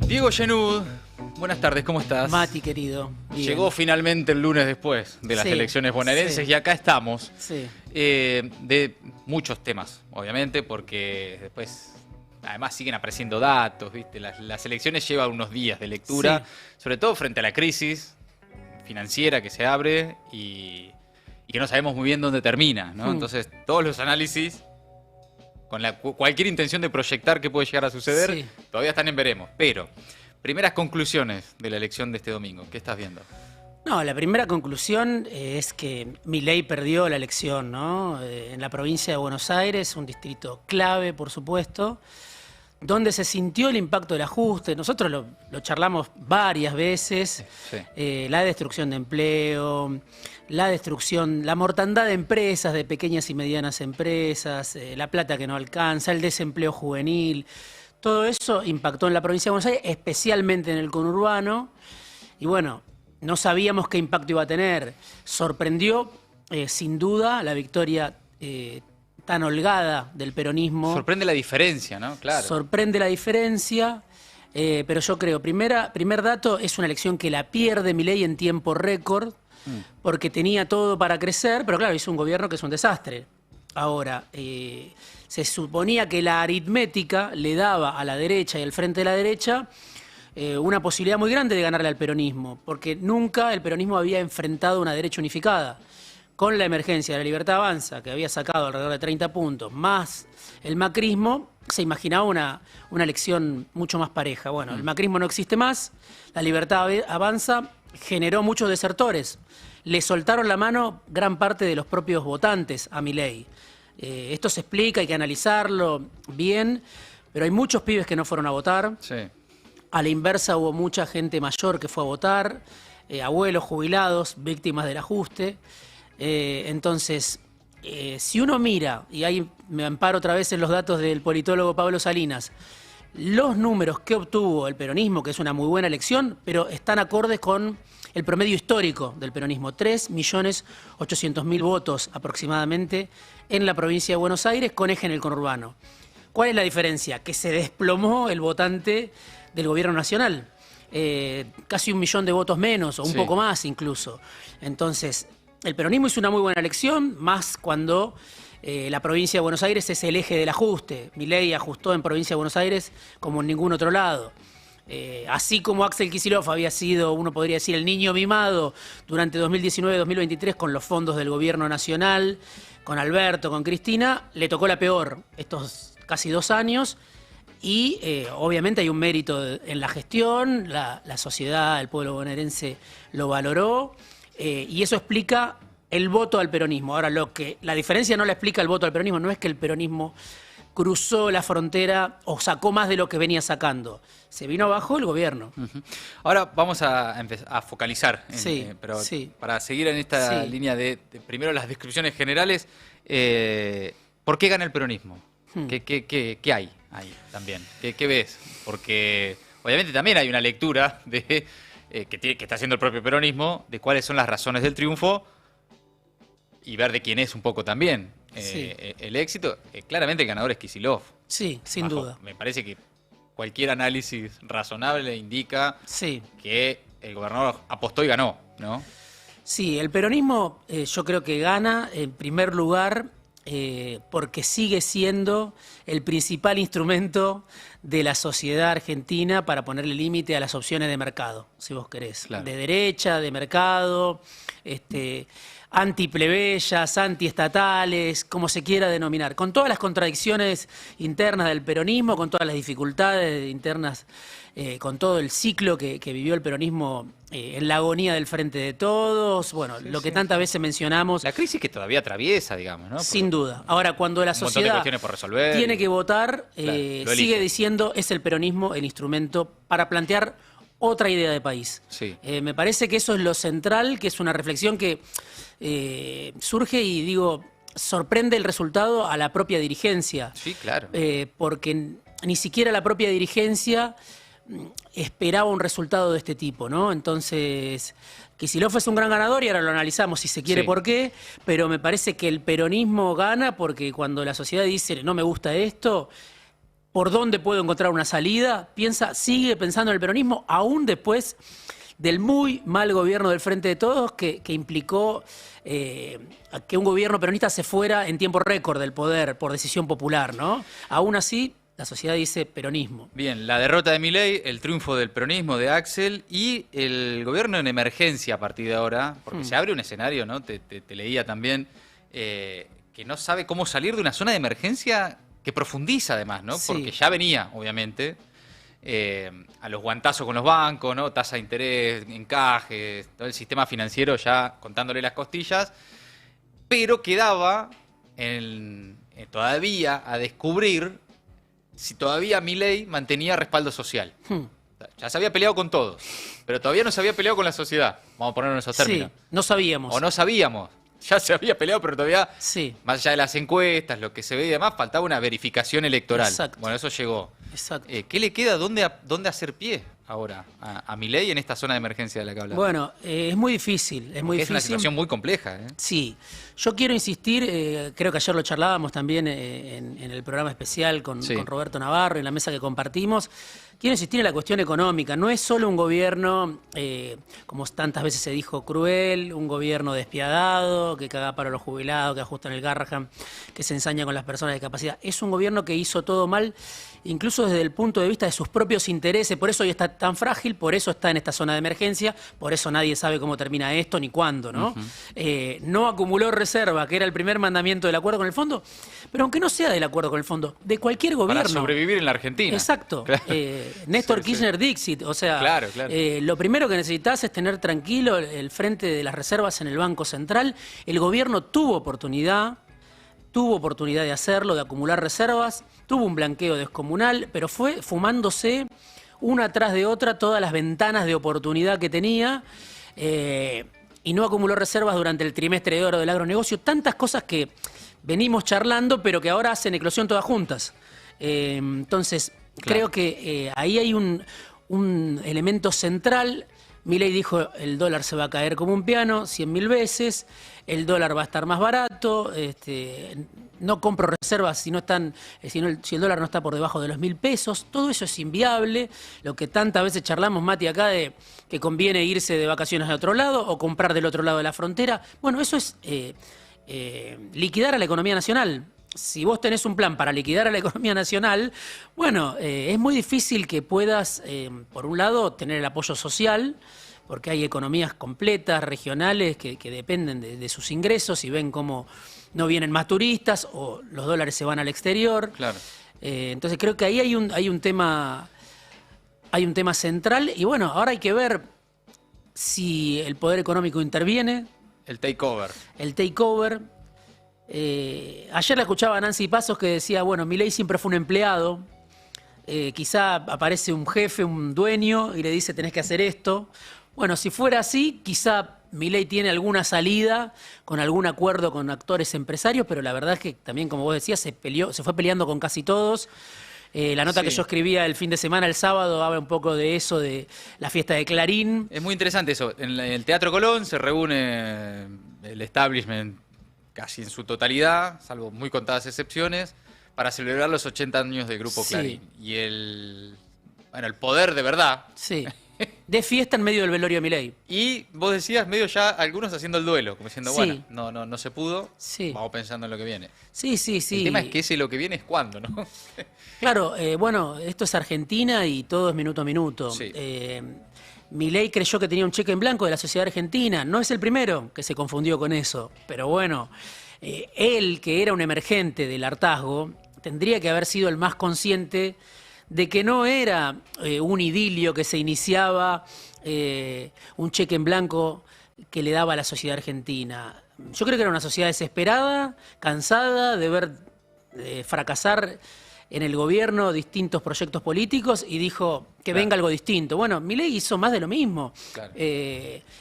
Diego Genud, buenas tardes, ¿cómo estás? Mati, querido. Bien. Llegó finalmente el lunes después de las elecciones bonaerenses y acá estamos. De muchos temas, obviamente, porque después además siguen apareciendo datos, ¿viste? Las elecciones llevan unos días de lectura, sobre todo frente a la crisis financiera que se abre y que no sabemos muy bien dónde termina, ¿no? Entonces, todos los análisis, con cualquier intención de proyectar qué puede llegar a suceder, todavía están en veremos. Pero, primeras conclusiones de la elección de este domingo, ¿qué estás viendo? No, la primera conclusión es que Milei perdió la elección, ¿no? En la provincia de Buenos Aires, un distrito clave, por supuesto, donde se sintió el impacto del ajuste. Nosotros lo charlamos varias veces, la destrucción de empleo, la mortandad de empresas, de pequeñas y medianas empresas, la plata que no alcanza, el desempleo juvenil. Todo eso impactó en la provincia de Buenos Aires, especialmente en el conurbano. Y bueno, no sabíamos qué impacto iba a tener. Sorprendió, sin duda, la victoria tan holgada del peronismo. Sorprende la diferencia, ¿no? Claro. Sorprende la diferencia, pero yo creo, primer dato, es una elección que la pierde Milei en tiempo récord, porque tenía todo para crecer, pero claro, hizo un gobierno que es un desastre. Ahora, se suponía que la aritmética le daba a la derecha y al frente de la derecha una posibilidad muy grande de ganarle al peronismo, porque nunca el peronismo había enfrentado una derecha unificada. Con la emergencia de la Libertad Avanza, que había sacado alrededor de 30 puntos, más el macrismo, se imaginaba una elección mucho más pareja. Bueno, el macrismo no existe más, la Libertad Avanza generó muchos desertores. Le soltaron la mano gran parte de los propios votantes a Milei. Esto se explica, hay que analizarlo bien, pero hay muchos pibes que no fueron a votar. A la inversa hubo mucha gente mayor que fue a votar, abuelos jubilados, víctimas del ajuste. Entonces, si uno mira, y ahí me amparo otra vez en los datos del politólogo Pablo Salinas, los números que obtuvo el peronismo, que es una muy buena elección, pero están acordes con el promedio histórico del peronismo, 3.800.000 votos aproximadamente en la provincia de Buenos Aires, con eje en el conurbano. ¿Cuál es la diferencia? Que se desplomó el votante del gobierno nacional, casi 1 millón de votos menos, o un poco más incluso. Entonces, el peronismo hizo una muy buena elección, más cuando la provincia de Buenos Aires es el eje del ajuste. Milei ajustó en provincia de Buenos Aires como en ningún otro lado. Así como Axel Kicillof había sido, uno podría decir, el niño mimado durante 2019-2023 con los fondos del gobierno nacional, con Alberto, con Cristina, le tocó la peor estos casi 2 años. Y obviamente hay un mérito en la gestión, la sociedad, el pueblo bonaerense lo valoró. Y eso explica el voto al peronismo. Ahora, la diferencia no la explica el voto al peronismo, no es que el peronismo cruzó la frontera o sacó más de lo que venía sacando. Se vino abajo el gobierno. Ahora vamos a focalizar, pero para seguir en esta línea de primero las descripciones generales, ¿por qué gana el peronismo? ¿Qué hay ahí también? ¿Qué ves? Porque obviamente también hay una lectura de... que está haciendo el propio peronismo, de cuáles son las razones del triunfo y ver de quién es un poco también el éxito. Claramente el ganador es Kicillof. Sí, sin duda. Me parece que cualquier análisis razonable indica que el gobernador apostó y ganó, ¿no? Sí, el peronismo yo creo que gana en primer lugar porque sigue siendo el principal instrumento de la sociedad argentina para ponerle límite a las opciones de mercado, si vos querés. Claro. De derecha, de mercado, antiplebeyas, antiestatales, como se quiera denominar. Con todas las contradicciones internas del peronismo, con todas las dificultades internas, con todo el ciclo que vivió el peronismo en la agonía del Frente de Todos, bueno, lo que tantas veces mencionamos. La crisis que todavía atraviesa, digamos, ¿no? Sin duda. Ahora, cuando la sociedad por resolver, tiene que votar, sigue diciendo, es el peronismo el instrumento para plantear otra idea de país. Me parece que eso es lo central, que es una reflexión que surge y digo, sorprende el resultado a la propia dirigencia. Sí, claro. Porque ni siquiera la propia dirigencia esperaba un resultado de este tipo, ¿no? Entonces, Kicillof es un gran ganador y ahora lo analizamos si se quiere por qué, pero me parece que el peronismo gana porque cuando la sociedad dice no me gusta esto, por dónde puedo encontrar una salida, sigue pensando en el peronismo, aún después del muy mal gobierno del Frente de Todos, que implicó que un gobierno peronista se fuera en tiempo récord del poder por decisión popular, ¿no? Aún así, la sociedad dice peronismo. Bien, la derrota de Milei, el triunfo del peronismo de Axel y el gobierno en emergencia a partir de ahora, porque se abre un escenario, ¿no? Te leía también, que no sabe cómo salir de una zona de emergencia que profundiza además, ¿no? Sí. Porque ya venía, obviamente, a los guantazos con los bancos, ¿no? Tasa de interés, encajes, todo el sistema financiero ya contándole las costillas, pero quedaba todavía a descubrir si todavía Milei mantenía respaldo social. Ya se había peleado con todos, pero todavía no se había peleado con la sociedad. Vamos a ponerlo en esos términos. Sí, no sabíamos. O no sabíamos. Ya se había peleado, pero todavía, sí, más allá de las encuestas, lo que se ve y demás, faltaba una verificación electoral. Exacto. Bueno, eso llegó. Exacto. ¿Qué le queda? ¿Dónde hacer pie ahora a Milei en esta zona de emergencia de la que hablamos? Bueno, es muy difícil. Es una situación muy compleja. Sí. Yo quiero insistir, creo que ayer lo charlábamos también en el programa especial con Roberto Navarro, en la mesa que compartimos. Quiero insistir en la cuestión económica. No es solo un gobierno, como tantas veces se dijo, cruel, un gobierno despiadado, que caga para los jubilados, que ajusta en el Garrahan, que se ensaña con las personas de discapacidad. Es un gobierno que hizo todo mal, incluso desde el punto de vista de sus propios intereses. Por eso hoy está tan frágil, por eso está en esta zona de emergencia, por eso nadie sabe cómo termina esto ni cuándo, ¿no? No acumuló reserva, que era el primer mandamiento del acuerdo con el fondo, pero aunque no sea del acuerdo con el fondo, de cualquier gobierno. Para sobrevivir en la Argentina. Exacto. Claro. Néstor Kirchner Dixit, o sea, claro. Lo primero que necesitas es tener tranquilo el frente de las reservas en el Banco Central. El gobierno tuvo oportunidad de hacerlo, de acumular reservas, tuvo un blanqueo descomunal, pero fue fumándose una tras de otra todas las ventanas de oportunidad que tenía y no acumuló reservas durante el trimestre de oro del agronegocio. Tantas cosas que venimos charlando, pero que ahora hacen eclosión todas juntas. Entonces, creo que ahí hay un elemento central. Milei dijo, el dólar se va a caer como un piano 100.000 veces, el dólar va a estar más barato, no compro reservas si el dólar no está por debajo de los 1.000 pesos, todo eso es inviable. Lo que tantas veces charlamos, Mati, acá de que conviene irse de vacaciones a otro lado o comprar del otro lado de la frontera, bueno, eso es liquidar a la economía nacional. Si vos tenés un plan para liquidar a la economía nacional, bueno, es muy difícil que puedas, por un lado, tener el apoyo social, porque hay economías completas, regionales, que dependen de sus ingresos y ven cómo no vienen más turistas o los dólares se van al exterior. Claro. Entonces creo que ahí hay un tema central y bueno, ahora hay que ver si el poder económico interviene. El takeover. Ayer la escuchaba a Nancy Pasos que decía, bueno, Milei siempre fue un empleado, quizá aparece un jefe, un dueño y le dice tenés que hacer esto. Bueno, si fuera así, quizá Milei tiene alguna salida con algún acuerdo con actores empresarios, pero la verdad es que también, como vos decías, se fue peleando con casi todos. La nota que yo escribía el fin de semana, el sábado, habla un poco de eso, de la fiesta de Clarín. Es muy interesante eso. En el Teatro Colón se reúne el establishment casi en su totalidad, salvo muy contadas excepciones, para celebrar los 80 años del Grupo Clarín. Y el poder de verdad. Sí. De fiesta en medio del velorio de Milei. Y vos decías, medio ya algunos haciendo el duelo, como diciendo, bueno, no se pudo, vamos pensando en lo que viene. Sí. El tema es que ese lo que viene es cuándo, ¿no? Claro, bueno, esto es Argentina y todo es minuto a minuto. Sí. Milei creyó que tenía un cheque en blanco de la sociedad argentina. No es el primero que se confundió con eso. Pero bueno, él, que era un emergente del hartazgo, tendría que haber sido el más consciente de que no era un idilio que se iniciaba, un cheque en blanco que le daba a la sociedad argentina. Yo creo que era una sociedad desesperada, cansada de ver fracasar en el gobierno distintos proyectos políticos y dijo, que venga algo distinto. Bueno, Milei hizo más de lo mismo. Claro.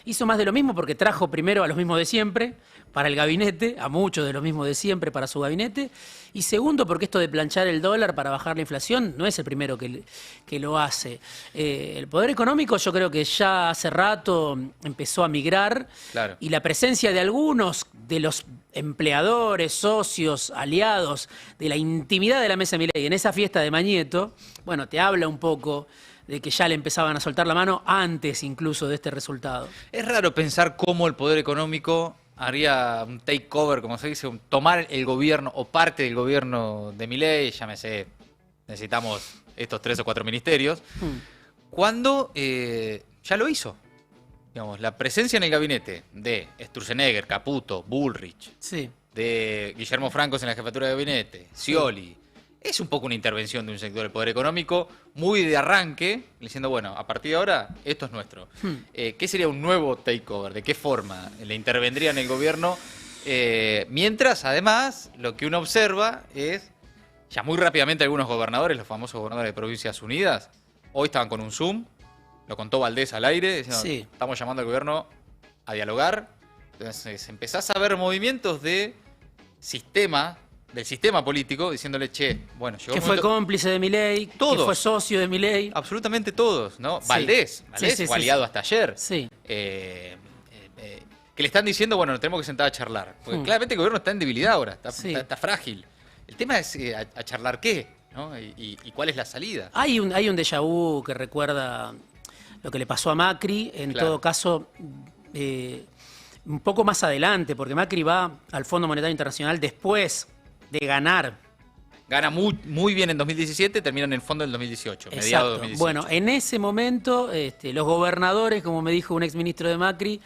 Hizo más de lo mismo porque trajo primero a los mismos de siempre para el gabinete, a muchos de los mismos de siempre para su gabinete. Y segundo, porque esto de planchar el dólar para bajar la inflación no es el primero que lo hace. El poder económico yo creo que ya hace rato empezó a migrar. Claro. Y la presencia de algunos de los empleadores, socios, aliados de la intimidad de la mesa de Milei en esa fiesta de Mañeto, bueno, te habla un poco de que ya le empezaban a soltar la mano antes incluso de este resultado. Es raro pensar cómo el poder económico haría un takeover, como se dice, tomar el gobierno o parte del gobierno de Milei, llámese, necesitamos estos 3 o 4 ministerios, cuando ya lo hizo. Digamos, la presencia en el gabinete de Sturzenegger, Caputo, Bullrich, Sí. de Guillermo Francos en la jefatura de gabinete, Scioli, es un poco una intervención de un sector del poder económico muy de arranque, diciendo, bueno, a partir de ahora esto es nuestro. ¿Qué sería un nuevo takeover? ¿De qué forma le intervendría en el gobierno? Mientras, además, lo que uno observa es, ya muy rápidamente algunos gobernadores, los famosos gobernadores de Provincias Unidas, hoy estaban con un Zoom, lo contó Valdés al aire, diciendo, Sí. estamos llamando al gobierno a dialogar. Entonces empezás a ver movimientos del sistema político, diciéndole, che, bueno, llegó Que un fue momento... cómplice de Milei, que Todos. fue socio de Milei. Absolutamente todos, ¿no? Sí. Valdés Sí, fue aliado hasta ayer. Sí. Que le están diciendo, bueno, nos tenemos que sentar a charlar. Porque claramente el gobierno está en debilidad ahora, está frágil. El tema es a charlar qué, ¿no? Y cuál es la salida. Hay un déjà vu que recuerda lo que le pasó a Macri, en Claro. todo caso, un poco más adelante, porque Macri va al Fondo Monetario Internacional después de ganar. Gana muy bien en 2017, termina en el fondo del 2018, mediados de Exacto. 2018. Bueno, en ese momento, los gobernadores, como me dijo un exministro de Macri,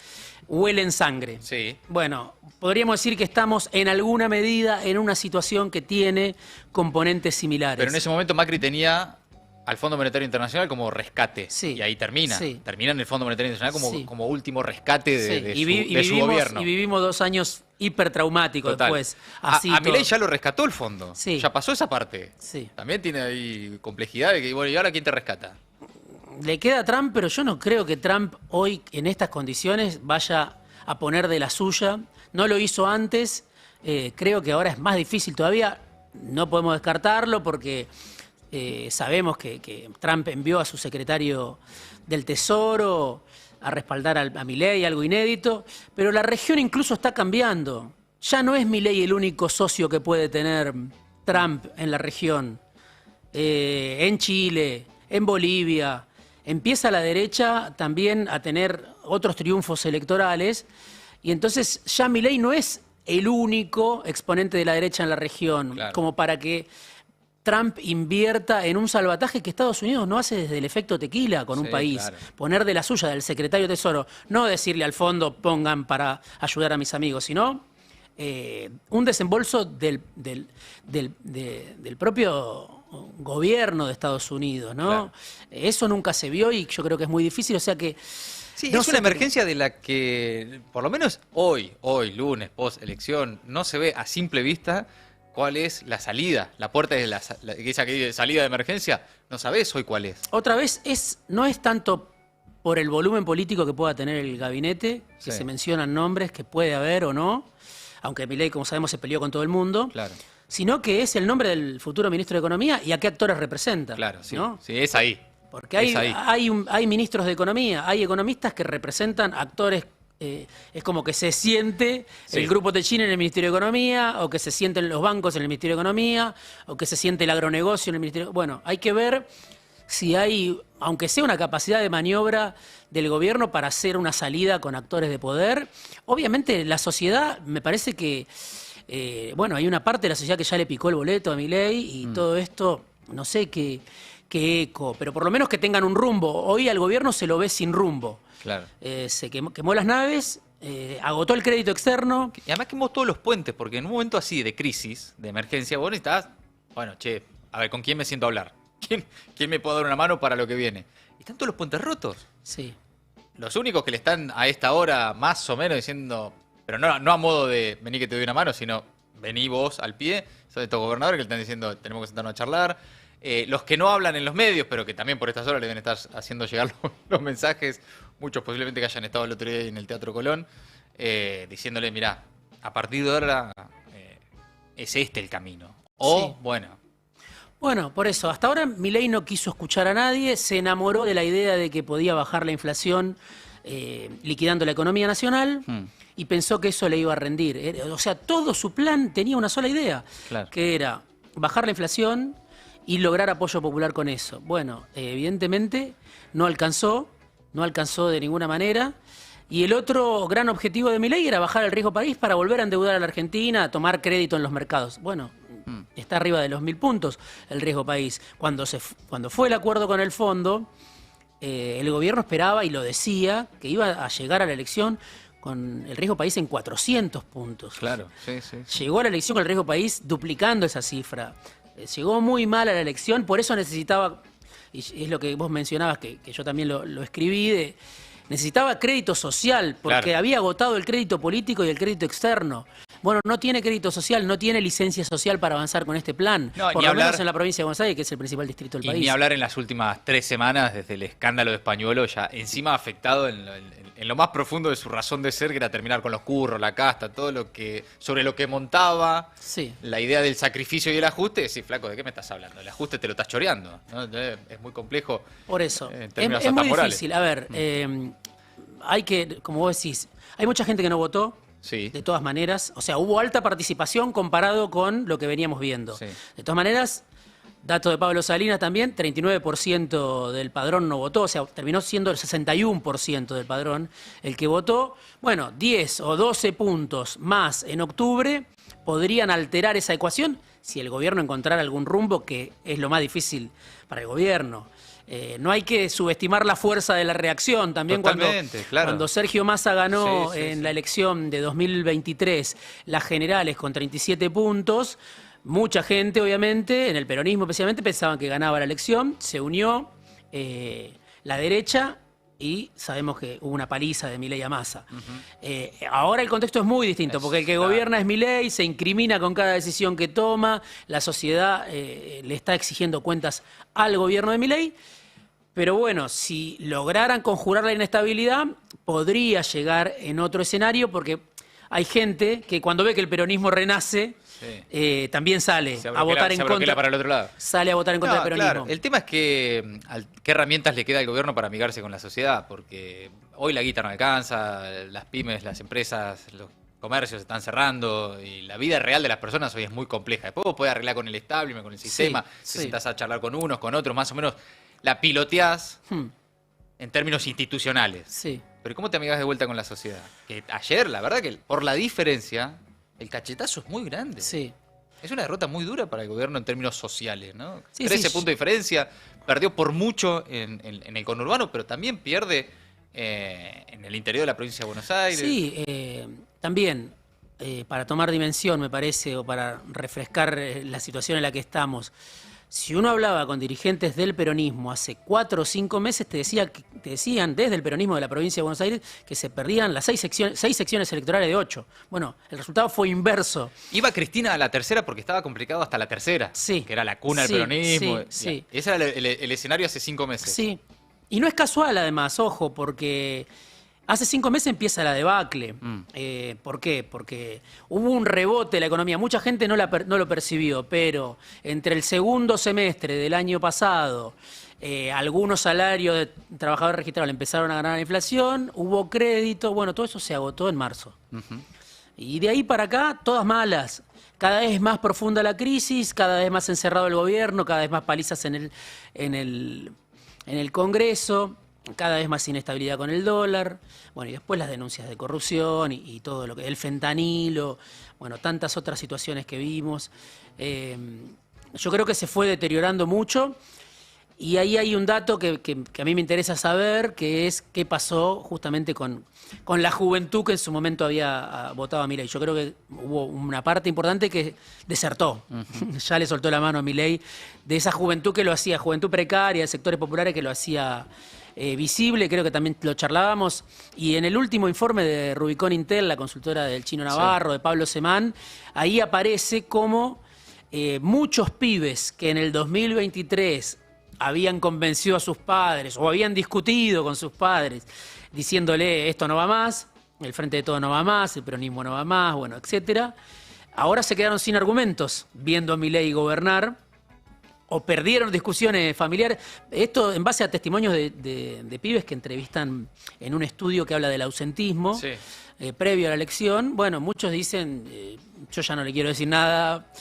huelen sangre. Sí. Bueno, podríamos decir que estamos en alguna medida en una situación que tiene componentes similares. Pero en ese momento Macri tenía al Fondo Monetario Internacional como rescate. Sí. Y ahí termina. Sí. Termina en el Fondo Monetario Internacional Sí. como último rescate Sí, de su gobierno. Y vivimos 2 años hipertraumáticos Total. después. Así A Milei todo. ya lo rescató el fondo. Sí. Ya pasó esa parte. Sí. También tiene ahí complejidad de que, bueno, ¿y ahora quién te rescata? Le queda a Trump, pero yo no creo que Trump hoy, en estas condiciones, vaya a poner de la suya. No lo hizo antes. Creo que ahora es más difícil todavía. No podemos descartarlo porque sabemos que Trump envió a su secretario del Tesoro a respaldar a Milei, algo inédito. Pero la región incluso está cambiando. Ya no es Milei el único socio que puede tener Trump en la región. En Chile, en Bolivia. Empieza la derecha también a tener otros triunfos electorales y entonces ya Milei no es el único exponente de la derecha en la región, Claro. como para que Trump invierta en un salvataje que Estados Unidos no hace desde el efecto tequila con un Sí, país. claro. Poner de la suya, del secretario de Tesoro, no decirle al fondo pongan para ayudar a mis amigos, sino un desembolso del propio gobierno de Estados Unidos, ¿no? Claro. Eso nunca se vio y yo creo que es muy difícil, o sea que... Sí, no es sé una por qué. emergencia de la que, por lo menos hoy, lunes, post elección, no se ve a simple vista cuál es la salida. La puerta de esa que dice salida de emergencia, no sabés hoy cuál es. Otra vez, no es tanto por el volumen político que pueda tener el gabinete, que Sí. se mencionan nombres que puede haber o no, aunque Milei, como sabemos, se peleó con todo el mundo, Claro, sino que es el nombre del futuro ministro de Economía y a qué actores representa. claro, sí. ¿no? Sí, es ahí. Porque Es ahí. hay ministros de Economía, hay economistas que representan actores. Es como que se siente Sí. el Grupo Techin en el Ministerio de Economía, o que se sienten los bancos en el Ministerio de Economía, o que se siente el agronegocio en el Ministerio. Bueno, hay que ver si hay, aunque sea una capacidad de maniobra del gobierno para hacer una salida con actores de poder. Obviamente la sociedad, me parece que, bueno, hay una parte de la sociedad que ya le picó el boleto a Milei y todo esto, no sé qué eco, pero por lo menos que tengan un rumbo. Hoy al gobierno se lo ve sin rumbo. Claro. Se quemó las naves, agotó el crédito externo. Y además quemó todos los puentes, porque en un momento así de crisis, de emergencia, vos necesitas, bueno, che, a ver, ¿con quién me siento a hablar? ¿Quién me puede dar una mano para lo que viene? Y están todos los puentes rotos. Sí. Los únicos que le están a esta hora más o menos diciendo, pero no a modo de vení que te doy una mano, sino vení vos al pie, son estos gobernadores que le están diciendo tenemos que sentarnos a charlar. Los que no hablan en los medios, pero que también por estas horas le deben estar haciendo llegar los mensajes, muchos posiblemente que hayan estado el otro día en el Teatro Colón, diciéndole, mirá, a partir de ahora es este el camino. O, sí. Bueno, por eso, hasta ahora Milei no quiso escuchar a nadie, se enamoró de la idea de que podía bajar la inflación liquidando la economía nacional y pensó que eso le iba a rendir. O sea, todo su plan tenía una sola idea, claro, que era bajar la inflación y lograr apoyo popular con eso. Bueno, evidentemente no alcanzó de ninguna manera. Y el otro gran objetivo de Milei era bajar el riesgo país para volver a endeudar a la Argentina, a tomar crédito en los mercados. Bueno, está arriba de los 1000 puntos el riesgo país. Cuando fue el acuerdo con el fondo, el gobierno esperaba y lo decía que iba a llegar a la elección con el riesgo país en 400 puntos. Claro, sí, sí. Llegó a la elección con el riesgo país duplicando esa cifra. Llegó muy mal a la elección, por eso necesitaba, y es lo que vos mencionabas, que yo también lo escribí, necesitaba crédito social, porque claro, había agotado el crédito político y el crédito externo. Bueno, no tiene crédito social, no tiene licencia social para avanzar con este plan, no, por lo menos en la provincia de Buenos Aires, que es el principal distrito del país. Ni hablar en las últimas 3 semanas, desde el escándalo de Españuelo, ya encima afectado en lo más profundo de su razón de ser, que era terminar con los curros, la casta, todo lo que sobre lo que montaba, sí, la idea del sacrificio y el ajuste. Decís, flaco, ¿de qué me estás hablando? El ajuste te lo estás choreando, ¿no? Es muy complejo. Por eso, es muy difícil. A ver, hay que, como vos decís, hay mucha gente que no votó, sí, de todas maneras. O sea, hubo alta participación comparado con lo que veníamos viendo. Sí. De todas maneras, dato de Pablo Salinas también, 39% del padrón no votó, o sea, terminó siendo el 61% del padrón el que votó. Bueno, 10 o 12 puntos más en octubre podrían alterar esa ecuación si el gobierno encontrara algún rumbo, que es lo más difícil para el gobierno. No hay que subestimar la fuerza de la reacción. También cuando Sergio Massa ganó en la elección de 2023 las generales con 37 puntos, mucha gente, obviamente, en el peronismo especialmente, pensaban que ganaba la elección. Se unió la derecha y sabemos que hubo una paliza de Milei a Massa. Ahora el contexto es muy distinto, porque el que gobierna es Milei, se incrimina con cada decisión que toma, la sociedad le está exigiendo cuentas al gobierno de Milei. Pero bueno, si lograran conjurar la inestabilidad, podría llegar en otro escenario, porque hay gente que cuando ve que el peronismo renace, también sale a votar en contra. Para el otro lado. Sale a votar en contra del peronismo. Claro. El tema es que qué herramientas le queda al gobierno para amigarse con la sociedad, porque hoy la guita no alcanza, las pymes, las empresas, los comercios se están cerrando y la vida real de las personas hoy es muy compleja. Después vos podés arreglar con el establishment, con el sistema, te sentás a charlar con unos, con otros, más o menos la piloteás en términos institucionales. Sí. Pero ¿cómo te amigas de vuelta con la sociedad? Que ayer, la verdad que por la diferencia, el cachetazo es muy grande. Sí. Es una derrota muy dura para el gobierno en términos sociales, ¿no? Sí, 13 puntos de diferencia, perdió por mucho en el conurbano, pero también pierde en el interior de la provincia de Buenos Aires. Sí, también, para tomar dimensión, me parece, o para refrescar la situación en la que estamos. Si uno hablaba con dirigentes del peronismo hace 4 o 5 meses, te decían desde el peronismo de la provincia de Buenos Aires que se perdían las 6 secciones electorales de 8. Bueno, el resultado fue inverso. Iba Cristina a la tercera porque estaba complicado hasta la tercera, que era la cuna del peronismo. Sí. Ese era el escenario hace 5 meses. Sí, y no es casual además, ojo, porque hace 5 meses empieza la debacle. ¿Por qué? Porque hubo un rebote de la economía. Mucha gente no lo percibió, pero entre el segundo semestre del año pasado, algunos salarios de trabajadores registrados empezaron a ganar la inflación, hubo crédito, bueno, todo eso se agotó en marzo. Y de ahí para acá, todas malas. Cada vez más profunda la crisis, cada vez más encerrado el gobierno, cada vez más palizas en el Congreso, cada vez más inestabilidad con el dólar, bueno, y después las denuncias de corrupción y todo lo que el fentanilo, bueno, tantas otras situaciones que vimos. Yo creo que se fue deteriorando mucho y ahí hay un dato que a mí me interesa saber, que es qué pasó justamente con la juventud que en su momento había votado a Milei. Yo creo que hubo una parte importante que desertó, ya le soltó la mano a Milei, de esa juventud que lo hacía, juventud precaria, de sectores populares que lo hacía visible, creo que también lo charlábamos, y en el último informe de Rubicon Intel, la consultora del Chino Navarro, de Pablo Semán, ahí aparece cómo muchos pibes que en el 2023 habían convencido a sus padres o habían discutido con sus padres diciéndole esto no va más, el Frente de Todo no va más, el peronismo no va más, bueno, etcétera, ahora se quedaron sin argumentos viendo a Milei gobernar o perdieron discusiones familiares. Esto en base a testimonios de pibes que entrevistan en un estudio que habla del ausentismo. Sí. Previo a la elección, bueno, muchos dicen, yo ya no le quiero decir nada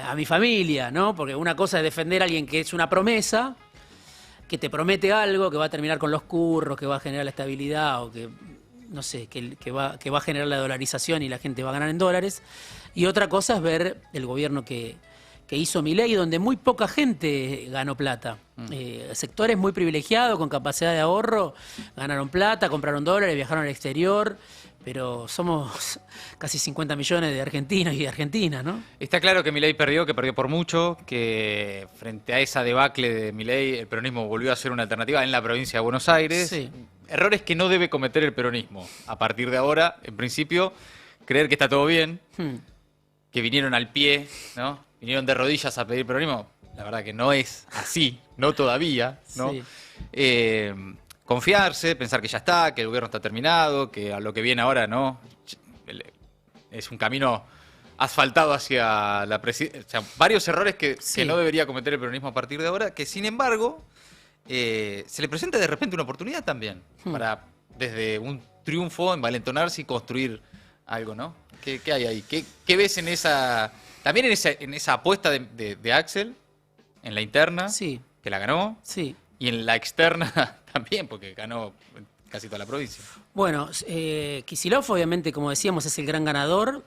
a mi familia, ¿no? Porque una cosa es defender a alguien que es una promesa, que te promete algo, que va a terminar con los curros, que va a generar la estabilidad o que, no sé, que va a generar la dolarización y la gente va a ganar en dólares. Y otra cosa es ver el gobierno que hizo Milei, donde muy poca gente ganó plata. Sectores muy privilegiados, con capacidad de ahorro, ganaron plata, compraron dólares, viajaron al exterior. Pero somos casi 50 millones de argentinos y de argentinas, ¿no? Está claro que Milei perdió, que perdió por mucho, que frente a esa debacle de Milei, el peronismo volvió a ser una alternativa en la provincia de Buenos Aires. Sí. Errores que no debe cometer el peronismo. A partir de ahora, en principio, creer que está todo bien, que vinieron al pie, ¿no? Vinieron de rodillas a pedir peronismo. La verdad que no es así, no todavía, ¿no? Sí. Confiarse, pensar que ya está, que el gobierno está terminado, que a lo que viene ahora no es un camino asfaltado hacia la presidencia. O sea, varios errores que no debería cometer el peronismo a partir de ahora, que sin embargo se le presenta de repente una oportunidad también para, desde un triunfo, envalentonarse y construir algo, ¿no? ¿Qué hay ahí? ¿Qué ves en esa, también en esa apuesta de Axel, en la interna, que la ganó, y en la externa también, porque ganó casi toda la provincia? Bueno, Kicillof obviamente, como decíamos, es el gran ganador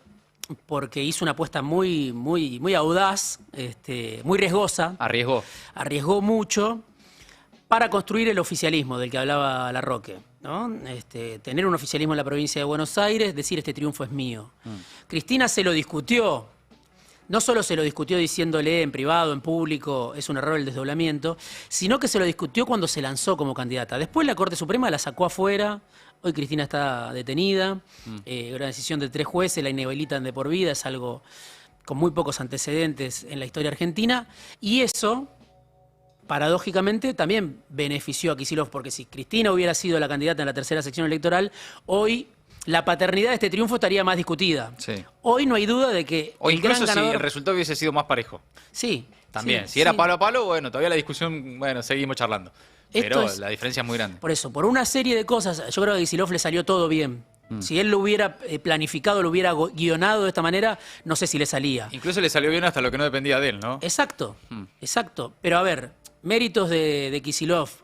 porque hizo una apuesta muy audaz, muy riesgosa. Arriesgó mucho para construir el oficialismo del que hablaba Larroque, ¿no? Tener un oficialismo en la provincia de Buenos Aires, decir este triunfo es mío. Cristina se lo discutió. No solo se lo discutió diciéndole en privado, en público, es un error el desdoblamiento, sino que se lo discutió cuando se lanzó como candidata. Después la Corte Suprema la sacó afuera, hoy Cristina está detenida, una decisión de 3 jueces, la inhabilitan de por vida, es algo con muy pocos antecedentes en la historia argentina, y eso, paradójicamente, también benefició a Kicillof, porque si Cristina hubiera sido la candidata en la tercera sección electoral, hoy la paternidad de este triunfo estaría más discutida. Sí. Hoy no hay duda de que o el incluso gran ganador... si el resultado hubiese sido más parejo. Sí. También. Si era palo a palo, bueno, todavía la discusión, bueno, seguimos charlando. Pero la diferencia es muy grande. Por eso, por una serie de cosas, yo creo que a Kicillof le salió todo bien. Si él lo hubiera planificado, lo hubiera guionado de esta manera, no sé si le salía. Incluso le salió bien hasta lo que no dependía de él, ¿no? Exacto, exacto. Pero a ver, méritos de Kicillof.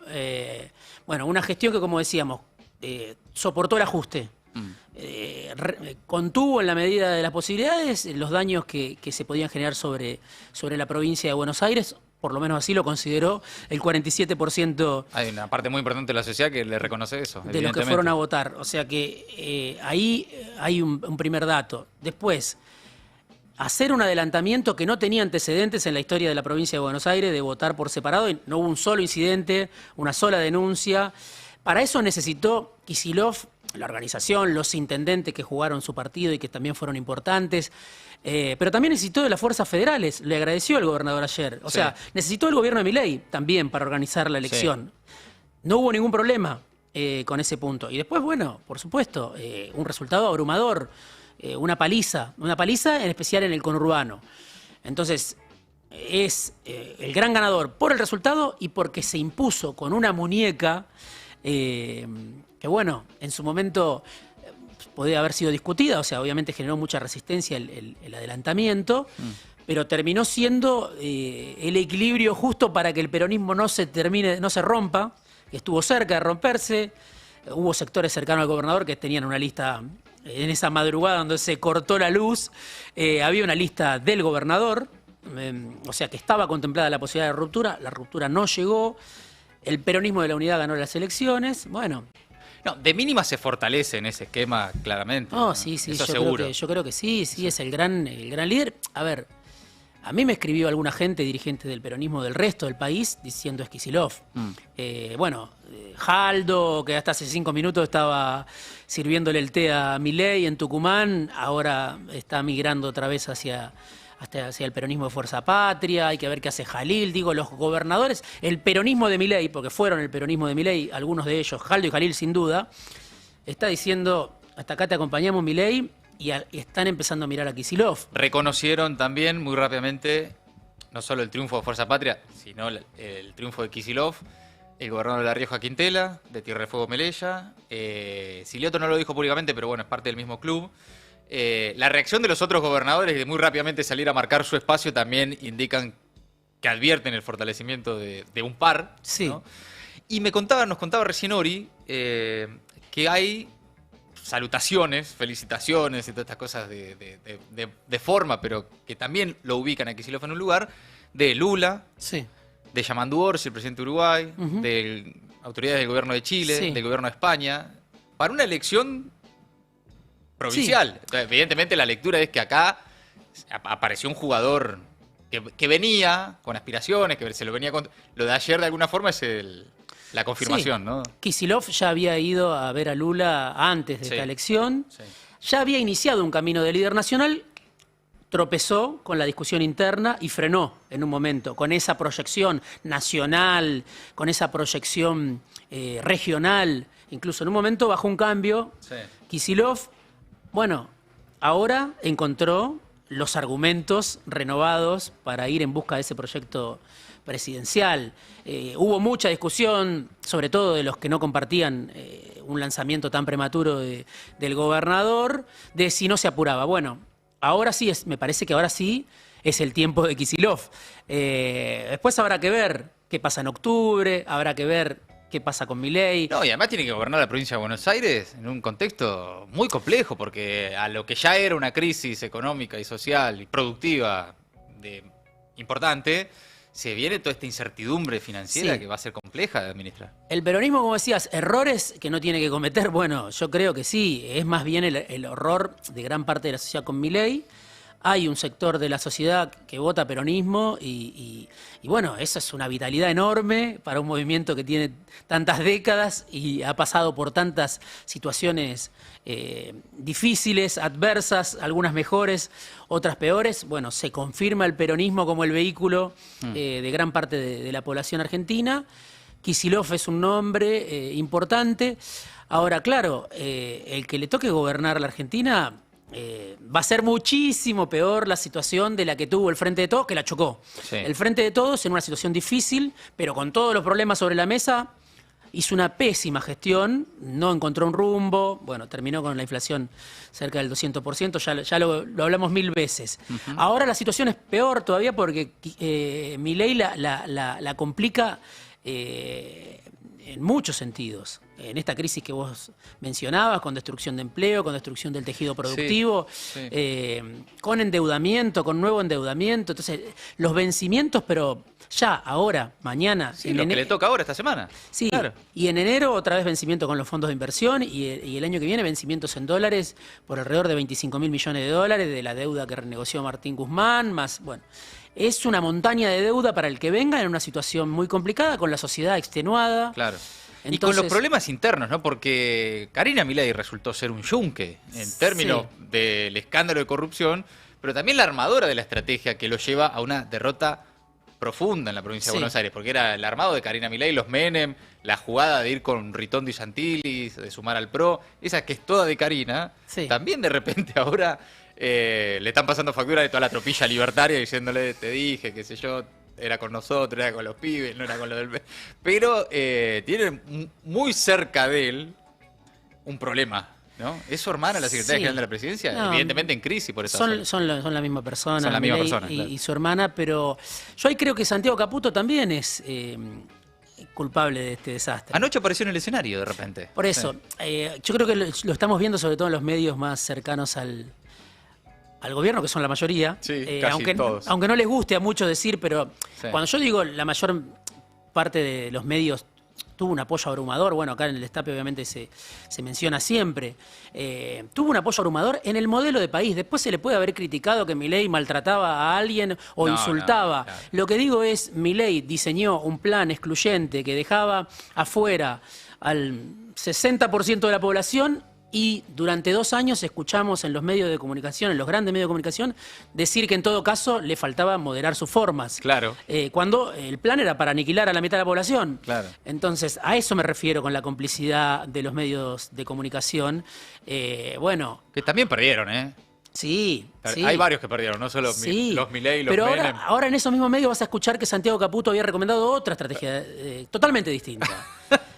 Bueno, una gestión que, como decíamos, soportó el ajuste. Contuvo en la medida de las posibilidades los daños que se podían generar sobre la provincia de Buenos Aires, por lo menos así lo consideró el 47%. Hay una parte muy importante de la sociedad que le reconoce eso. De los que fueron a votar. O sea que ahí hay un primer dato. Después, hacer un adelantamiento que no tenía antecedentes en la historia de la provincia de Buenos Aires, de votar por separado, y no hubo un solo incidente, una sola denuncia. Para eso necesitó Kicillof, la organización, los intendentes que jugaron su partido y que también fueron importantes, pero también necesitó de las fuerzas federales, le agradeció el gobernador ayer. O sea, necesitó el gobierno de Milei también para organizar la elección. No hubo ningún problema con ese punto. Y después, bueno, por supuesto, un resultado abrumador, una paliza en especial en el conurbano. Entonces, es el gran ganador por el resultado y porque se impuso con una muñeca que bueno, en su momento podía haber sido discutida, o sea, obviamente generó mucha resistencia el adelantamiento, pero terminó siendo el equilibrio justo para que el peronismo no se rompa, que estuvo cerca de romperse. Hubo sectores cercanos al gobernador que tenían una lista, en esa madrugada donde se cortó la luz, había una lista del gobernador, o sea que estaba contemplada la posibilidad de la ruptura no llegó. El peronismo de la unidad ganó las elecciones, bueno. No, de mínima se fortalece en ese esquema, claramente. No, sí, eso seguro. Yo creo que sí, es el gran líder. A ver, a mí me escribió alguna gente, dirigente del peronismo del resto del país, diciendo es Kicillof. Bueno, Jaldo, que hasta hace 5 minutos estaba sirviéndole el té a Milei en Tucumán, ahora está migrando otra vez hacia hasta hacia el peronismo de Fuerza Patria, hay que ver qué hace Jalil, digo, los gobernadores, el peronismo de Milei, porque fueron el peronismo de Milei, algunos de ellos, Jaldo y Jalil sin duda, está diciendo, hasta acá te acompañamos Milei, y están empezando a mirar a Kicillof. Reconocieron también muy rápidamente no solo el triunfo de Fuerza Patria, sino el triunfo de Kicillof, el gobernador de La Rioja Quintela, de Tierra del Fuego Melella. Silioto no lo dijo públicamente, pero bueno, es parte del mismo club. La reacción de los otros gobernadores de muy rápidamente salir a marcar su espacio también indican que advierten el fortalecimiento de un par. Sí. ¿no? Y nos contaba recién Ori que hay salutaciones, felicitaciones y todas estas cosas de forma, pero que también lo ubican a Kicillof en un lugar, de Lula, Sí. de Yamandu Orsi, el presidente de Uruguay, de autoridades del gobierno de Chile, Sí. del gobierno de España, para una elección provincial. Sí. Entonces, evidentemente la lectura es que acá apareció un jugador que venía con aspiraciones, que se lo venía con... Lo de ayer de alguna forma es la confirmación, Sí. ¿no? Kicillof ya había ido a ver a Lula antes de Sí. esta elección, Sí. ya había iniciado un camino de líder nacional, tropezó con la discusión interna y frenó en un momento, con esa proyección nacional, con esa proyección regional, incluso en un momento bajó un cambio. Sí. Kicillof, bueno, ahora encontró los argumentos renovados para ir en busca de ese proyecto presidencial. Hubo mucha discusión, sobre todo de los que no compartían un lanzamiento tan prematuro del gobernador, de si no se apuraba. Bueno, ahora sí, me parece que ahora sí es el tiempo de Kicillof. Después habrá que ver qué pasa en octubre, habrá que ver qué pasa con Milei. No, y además tiene que gobernar la provincia de Buenos Aires en un contexto muy complejo, porque a lo que ya era una crisis económica y social y productiva importante, se viene toda esta incertidumbre financiera Sí. que va a ser compleja de administrar. El peronismo, como decías, errores que no tiene que cometer, bueno, yo creo que sí, es más bien el horror de gran parte de la sociedad con Milei. Hay un sector de la sociedad que vota peronismo y bueno, eso es una vitalidad enorme para un movimiento que tiene tantas décadas y ha pasado por tantas situaciones difíciles, adversas, algunas mejores, otras peores. Bueno, se confirma el peronismo como el vehículo de gran parte de la población argentina. Kicillof es un nombre importante. Ahora, claro, el que le toque gobernar la Argentina... va a ser muchísimo peor la situación de la que tuvo el Frente de Todos, que la chocó. Sí. El Frente de Todos en una situación difícil, pero con todos los problemas sobre la mesa, hizo una pésima gestión, no encontró un rumbo, bueno, terminó con la inflación cerca del 200%, ya lo hablamos 1000 veces. Ahora la situación es peor todavía porque Milei la complica en muchos sentidos. En esta crisis que vos mencionabas, con destrucción de empleo, con destrucción del tejido productivo, con endeudamiento, con nuevo endeudamiento. Entonces, los vencimientos, pero ya, ahora, mañana. Sí, lo que le toca ahora, esta semana. Sí, Claro. y en enero otra vez vencimiento con los fondos de inversión y el año que viene vencimientos en dólares por alrededor de 25.000 millones de dólares de la deuda que renegoció Martín Guzmán, más, bueno... Es una montaña de deuda para el que venga en una situación muy complicada, con la sociedad extenuada. Claro. Entonces, y con los problemas internos, ¿no? Porque Karina Milei resultó ser un yunque en términos del escándalo de corrupción, pero también la armadora de la estrategia que lo lleva a una derrota profunda en la provincia de Buenos Aires, porque era el armado de Karina Milei, los Menem, la jugada de ir con Ritondo y Santilli, de sumar al PRO, esa que es toda de Karina, también de repente ahora le están pasando factura de toda la tropilla libertaria diciéndole, te dije, qué sé yo, era con nosotros, era con los pibes, no era con los del... Pero tiene muy cerca de él un problema, ¿no? ¿Es su hermana la secretaria general de la presidencia? No, evidentemente en crisis por eso. Son la misma persona, Son la misma Milei persona, y su hermana, pero yo ahí creo que Santiago Caputo también es culpable de este desastre. Anoche apareció en el escenario de repente. Por eso, yo creo que lo estamos viendo sobre todo en los medios más cercanos al gobierno, que son la mayoría, casi todos. Aunque no les guste a muchos decir, pero cuando yo digo la mayor parte de los medios tuvo un apoyo abrumador, bueno, acá en el Destape obviamente se menciona siempre, tuvo un apoyo abrumador en el modelo de país. Después se le puede haber criticado que Milei maltrataba a alguien o insultaba. Claro. Lo que digo es, Milei diseñó un plan excluyente que dejaba afuera al 60% de la población Y durante 2 años escuchamos en los medios de comunicación, en los grandes medios de comunicación, decir que en todo caso le faltaba moderar sus formas. Claro. Cuando el plan era para aniquilar a la mitad de la población. Claro. Entonces, a eso me refiero con la complicidad de los medios de comunicación. Bueno. Que también perdieron, ¿eh? Sí, sí. Hay varios que perdieron, no solo sí. los Milei y los Pero Menem. ahora en esos mismos medios vas a escuchar que Santiago Caputo había recomendado otra estrategia totalmente distinta.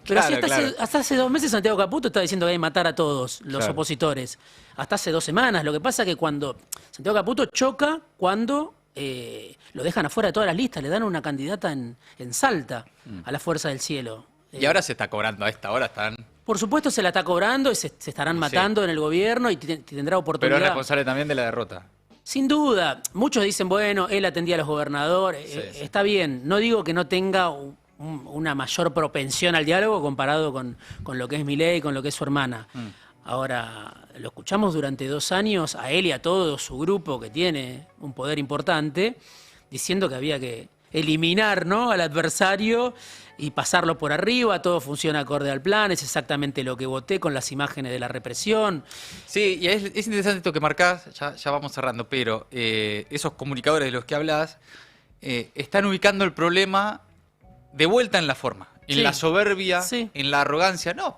Pero Claro, hasta hace 2 meses Santiago Caputo está diciendo que hay que matar a todos los opositores. Hasta hace 2 semanas. Lo que pasa es que cuando Santiago Caputo choca cuando lo dejan afuera de todas las listas, le dan una candidata en Salta a la Fuerza del Cielo. Y ahora se está cobrando, a esta hora están... Por supuesto se la está cobrando y se estarán matando en el gobierno y tendrá oportunidad. Pero es responsable también de la derrota. Sin duda. Muchos dicen, bueno, él atendía a los gobernadores. Sí. Está bien. No digo que no tenga una mayor propensión al diálogo comparado con lo que es Milei, con lo que es su hermana. Ahora, lo escuchamos durante 2 años a él y a todo su grupo que tiene un poder importante, diciendo que había que eliminar, ¿no?, al adversario y pasarlo por arriba, todo funciona acorde al plan, es exactamente lo que voté con las imágenes de la represión. Sí, y es interesante esto que marcás, ya vamos cerrando, pero esos comunicadores de los que hablas están ubicando el problema de vuelta en la forma, en la soberbia, en la arrogancia. No,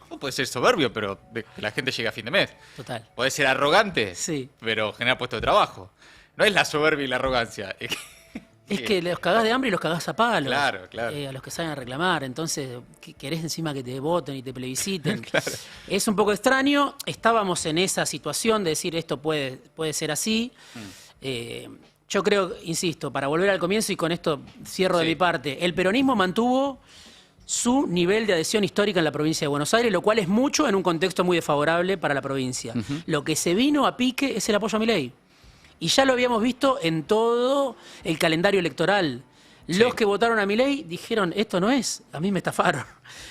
no puede ser soberbio, pero que la gente llegue a fin de mes. Total. Puede ser arrogante, pero generar puesto de trabajo. No es la soberbia y la arrogancia. Es que los cagás de hambre y los cagás a palos. Claro, claro. A los que saben a reclamar. Entonces, querés encima que te voten y te plebisciten. Claro. Es un poco extraño. Estábamos en esa situación de decir esto puede ser así. Yo creo, insisto, para volver al comienzo y con esto cierro de mi parte, el peronismo mantuvo su nivel de adhesión histórica en la provincia de Buenos Aires, lo cual es mucho en un contexto muy desfavorable para la provincia. Lo que se vino a pique es el apoyo a Milei. Y ya lo habíamos visto en todo el calendario electoral. Los que votaron a Milei dijeron, esto no es, a mí me estafaron.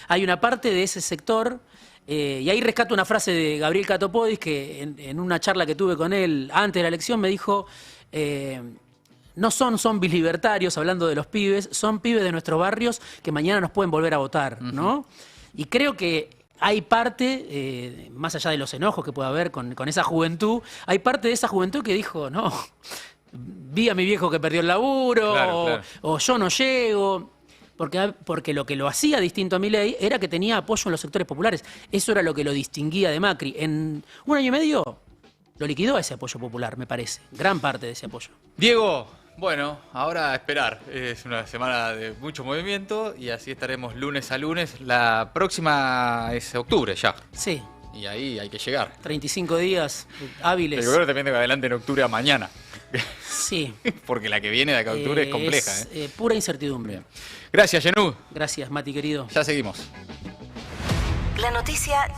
Hay una parte de ese sector, y ahí rescato una frase de Gabriel Catopodis, que en una charla que tuve con él antes de la elección me dijo, no son zombies libertarios, hablando de los pibes, son pibes de nuestros barrios que mañana nos pueden volver a votar, ¿no? Y creo que hay parte, más allá de los enojos que pueda haber con esa juventud, hay parte de esa juventud que dijo, no, vi a mi viejo que perdió el laburo, o yo no llego, porque lo que lo hacía distinto a Milei era que tenía apoyo en los sectores populares. Eso era lo que lo distinguía de Macri. En 1 año y medio lo liquidó ese apoyo popular, me parece, gran parte de ese apoyo. Diego, bueno, ahora a esperar. Es una semana de mucho movimiento y así estaremos lunes a lunes. La próxima es octubre ya. Sí. Y ahí hay que llegar. 35 días hábiles. El gobierno también tengo adelante en octubre a mañana. Sí. Porque la que viene de acá a octubre es compleja. Pura incertidumbre. Bien. Gracias, Yenú. Gracias, Mati, querido. Ya seguimos. La noticia